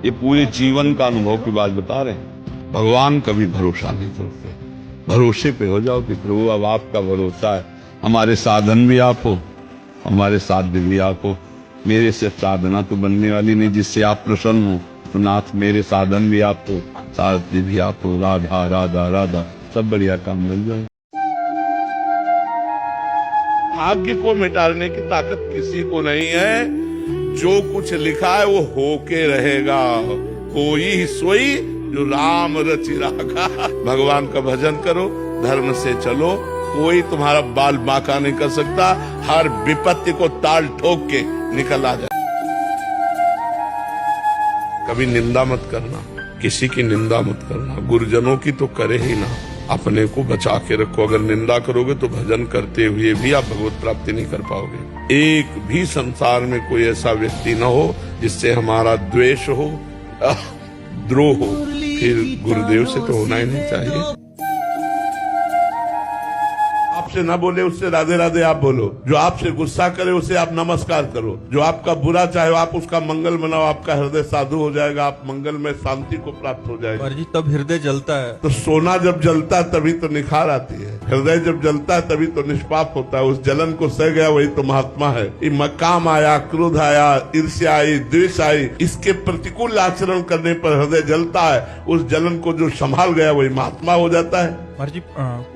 ये पूरे जीवन का अनुभव की बात बता रहे हैं। भगवान कभी भरोसा नहीं करते, भरोसे पे हो जाओ कि प्रभु अब आपका भरोसा है, हमारे साधन भी आप हो, हमारे साध्य भी आप हो। मेरे से साधना तो बनने वाली नहीं, जिससे आप प्रसन्न हो। तो नाथ मेरे साधन भी आप हो, साध्य भी आप हो। राधा राधा राधा, सब बढ़िया काम मिल जाए। भाग्य को मिटाने की ताकत किसी को नहीं है। जो कुछ लिखा है वो होके रहेगा। कोई सोई जो राम रचि राखा। भगवान का भजन करो, धर्म से चलो, कोई तुम्हारा बाल बांका नहीं कर सकता। हर विपत्ति को ताल ठोक के निकल आ जाए। कभी निंदा मत करना, किसी की निंदा मत करना, गुरुजनों की तो करे ही ना, अपने को बचा के रखो। अगर निंदा करोगे तो भजन करते हुए भी आप भगवत प्राप्ति नहीं कर पाओगे। एक भी संसार में कोई ऐसा व्यक्ति न हो जिससे हमारा द्वेष हो, द्रोह हो, फिर गुरुदेव से तो होना ही नहीं चाहिए। आपसे ना बोले उससे राधे राधे आप बोलो। जो आपसे गुस्सा करे उसे आप नमस्कार करो। जो आपका बुरा चाहे आप उसका मंगल मनाओ। आपका हृदय साधु हो जाएगा, आप मंगल में शांति को प्राप्त हो जाएगा। जी तब हृदय जलता है। तो सोना जब जलता है तभी तो निखार आती है। हृदय जब जलता है तभी तो निष्पाप होता है। उस जलन को सह गया वही तो महात्मा है। काम आया, क्रोध आया, ईर्ष्या आई, द्वेष आई, इसके प्रतिकूल आचरण करने पर हृदय जलता है। उस जलन को जो संभाल गया वही महात्मा हो जाता है। जी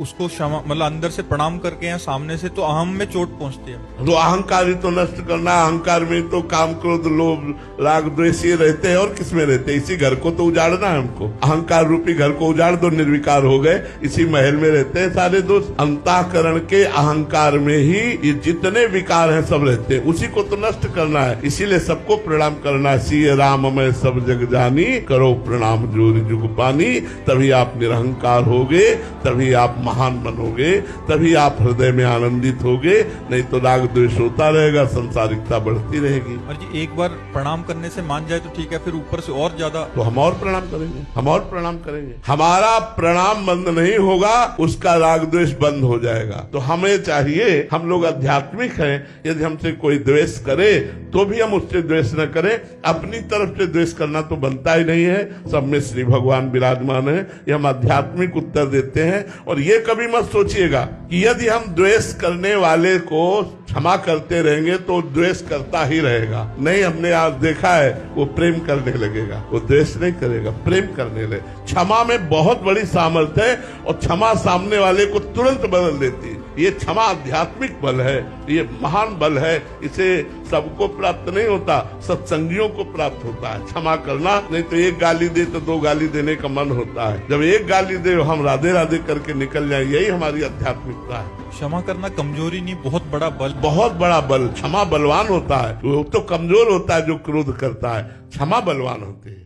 उसको क्षमा मतलब अंदर से प्रणाम करके या सामने से तो अहम में चोट पहुंचती है। तो अहंकार ही तो नष्ट करना है। अहंकार में तो काम, क्रोध, लोभ, राग, द्वेष ये रहते हैं। और किसमें रहते हैं? इसी घर को तो उजाड़ना है हमको। अहंकार रूपी घर को उजाड़ दो, निर्विकार हो गए। इसी महल में रहते हैं सारे दोस्त। अंतःकरण के अहंकार में ही ये जितने विकार हैं सब रहते हैं। उसी को तो नष्ट करना है। इसीलिए सबको प्रणाम करना है। सिय राम मैं सब जग जानी, करो प्रणाम जोर जुग पानी। तभी आप निरहंकार होगे, तभी आप महान बनोगे, तभी आप हृदय में आनंदित होगे। नहीं तो राग द्वेष होता रहेगा, संसारिकता बढ़ती रहेगी। और जी एक बार प्रणाम करने से मान जाए तो ठीक है, फिर ऊपर से और ज्यादा तो हम और प्रणाम करेंगे, हम और प्रणाम करेंगे। हमारा प्रणाम बंद नहीं होगा, उसका राग द्वेष बंद हो जाएगा। तो हमें चाहिए, हम लोग आध्यात्मिक हैं, यदि हमसे कोई द्वेष करे तो भी हम उससे द्वेष न करें। अपनी तरफ से द्वेष करना तो बनता ही नहीं है। सब में श्री भगवान विराजमान है। ये हम आध्यात्मिक उत्तर देते हैं। और ये कभी मत सोचिएगा कि यदि हम द्वेष करने वाले को क्षमा करते रहेंगे तो द्वेष करता ही रहेगा। नहीं, हमने आज देखा है वो प्रेम करने लगेगा, वो द्वेष नहीं करेगा, प्रेम करने लगे। क्षमा में बहुत बड़ी सामर्थ्य है और क्षमा सामने वाले को तुरंत बदल देती है। ये क्षमा आध्यात्मिक बल है, ये महान बल है। इसे सबको प्राप्त नहीं होता, सत्संगियों को प्राप्त होता है क्षमा करना। नहीं तो एक गाली दे तो दो गाली देने का मन होता है। जब एक गाली दे हम राधे राधे करके निकल जाए, यही हमारी आध्यात्मिकता है। क्षमा करना कमजोरी नहीं, बहुत बड़ा बल, बहुत बड़ा बल। क्षमा बलवान होता है, वो तो कमजोर होता है जो क्रोध करता है। क्षमा बलवान होती है।